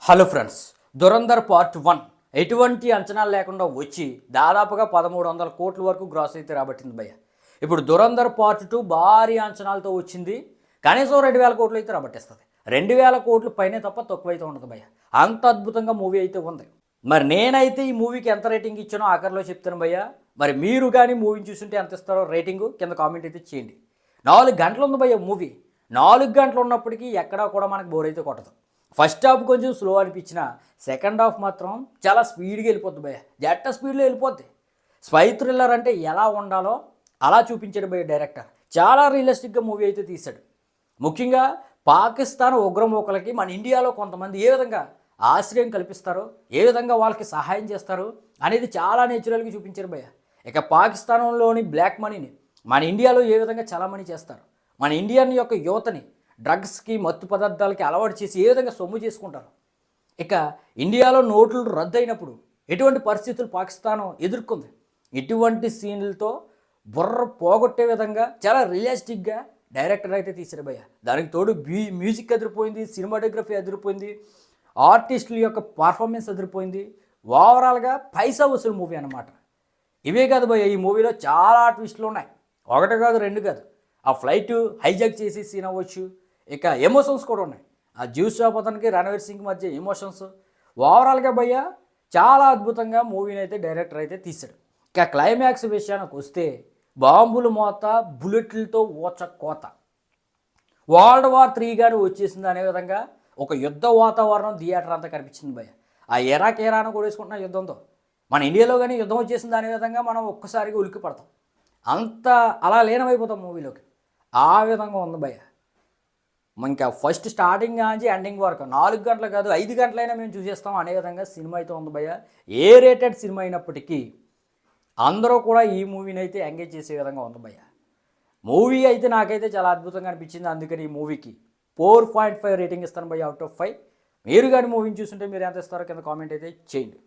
Hello friends, Dhurandhar part 1 ఎటువంటి అంచనాలు లేకుండా వచ్చి దాదాపుగా 1300 కోట్ల వరకు గ్రాస్ అయితే రాబట్టింది భయ్య. ఇప్పుడు దురంధర్ పార్ట్ 2 భారీ అంచనాలతో వచ్చింది. కనీసం 2000 కోట్లు అయితే రాబట్టేస్తుంది. 2000 కోట్లు పైనే తప్ప తక్కువైతే ఉండదు భయ్య. అంత అద్భుతంగా మూవీ అయితే ఉంది. మరి నేనైతే ఈ మూవీకి ఎంత రేటింగ్ ఇచ్చానో ఆఖరిలో చెప్తాను భయ్య. మరి మీరు కానీ మూవీని చూస్తుంటే ఎంత ఇస్తారో రేటింగు కింద కామెంట్ అయితే చేయండి. 4 గంటలు ఉంది భయ్య మూవీ. 4 గంటలు ఉన్నప్పటికీ ఎక్కడా కూడా మనకు బోర్ అయితే కొట్టదు. ఫస్ట్ హాఫ్ కొంచెం స్లో అనిపించిన సెకండ్ హాఫ్ మాత్రం చాలా స్పీడ్గా వెళ్ళిపోద్ది భయ్య. జట్ట స్పీడ్లో వెళ్ళిపోద్ది. స్పై థ్రిల్లర్ అంటే ఎలా ఉండాలో అలా చూపించాడు భయ్య డైరెక్టర్. చాలా రియలిస్టిక్గా మూవీ అయితే తీశాడు. ముఖ్యంగా పాకిస్తాన్ ఉగ్రమూకలకి మన ఇండియాలో కొంతమంది ఏ విధంగా ఆశ్రయం కల్పిస్తారో, ఏ విధంగా వాళ్ళకి సహాయం చేస్తారు అనేది చాలా నేచురల్గా చూపించారు భయ్య. ఇక పాకిస్తాన్లోని బ్లాక్ మనీని మన ఇండియాలో ఏ విధంగా చలామణి చేస్తారు, మన ఇండియన్ యొక్క యువతని డ్రగ్స్కి మత్తు పదార్థాలకి అలవాటు చేసి ఏ విధంగా సొమ్ము చేసుకుంటారు, ఇక ఇండియాలో నోట్లు రద్దయినప్పుడు ఎటువంటి పరిస్థితులు పాకిస్తాన్ ఎదుర్కొంది, ఇటువంటి సీన్లతో బుర్ర పోగొట్టే విధంగా చాలా రియలిస్టిక్గా డైరెక్టర్ అయితే తీశారు భయ్య. దానికి తోడు మ్యూజిక్ ఎదిరిపోయింది, సినిమాటోగ్రఫీ ఎదిరిపోయింది, ఆర్టిస్టుల యొక్క పర్ఫార్మెన్స్ ఎదిరిపోయింది. ఓవరాల్గా పైసా వసూలు మూవీ అనమాట. ఇవే కాదు భయ్య, ఈ మూవీలో చాలా ట్విస్టులు ఉన్నాయి. ఒకటి కాదు, రెండు కాదు. ఆ ఫ్లైట్ హైజాక్ చేసి సీన్ అవ్వచ్చు. ఇక ఎమోషన్స్ కూడా ఉన్నాయి. ఆ జ్యూస్ షాప్ అతనికి రణవీర్ సింగ్ మధ్య ఎమోషన్స్. ఓవరాల్గా భయ్య చాలా అద్భుతంగా మూవీని అయితే డైరెక్టర్ అయితే తీశాడు. ఇక క్లైమాక్స్ విషయానికి వస్తే బాంబులు మోత, బుల్లెట్లతో ఓచ కోత, వరల్డ్ వార్ 3 గాని వచ్చేసింది అనే విధంగా ఒక యుద్ధ వాతావరణం థియేటర్ అంతా కనిపించింది భయ్య. ఆ ఇరాన్ కూడా వేసుకుంటున్న యుద్ధంతో మన ఇండియాలో కానీ యుద్ధం వచ్చేసింది అనే విధంగా మనం ఒక్కసారిగా ఉలిక్కి పడతాం. అంత అలా లీనమైపోతాం మూవీలోకి. ఆ విధంగా ఉంది భయ్య. ఇంకా ఫస్ట్ స్టార్టింగ్ నుంచి ఎండింగ్ వరకు 4 గంటలు కాదు 5 గంటలైనా మేము చూసేస్తాం అనే విధంగా సినిమా అయితే ఉంది భయ్య. ఏ రేటెడ్ సినిమా అయినప్పటికీ అందరూ కూడా ఈ మూవీని అయితే ఎంగేజ్ చేసే విధంగా ఉంది భయ్య. మూవీ అయితే నాకైతే చాలా అద్భుతంగా అనిపించింది. అందుకని ఈ మూవీకి 4.5 రేటింగ్ ఇస్తాను భయ్య అవుట్ ఆఫ్ 5. మీరు కానీ మూవీని చూస్తుంటే మీరు ఎంత ఇస్తారో కింద కామెంట్ అయితే చేయండి.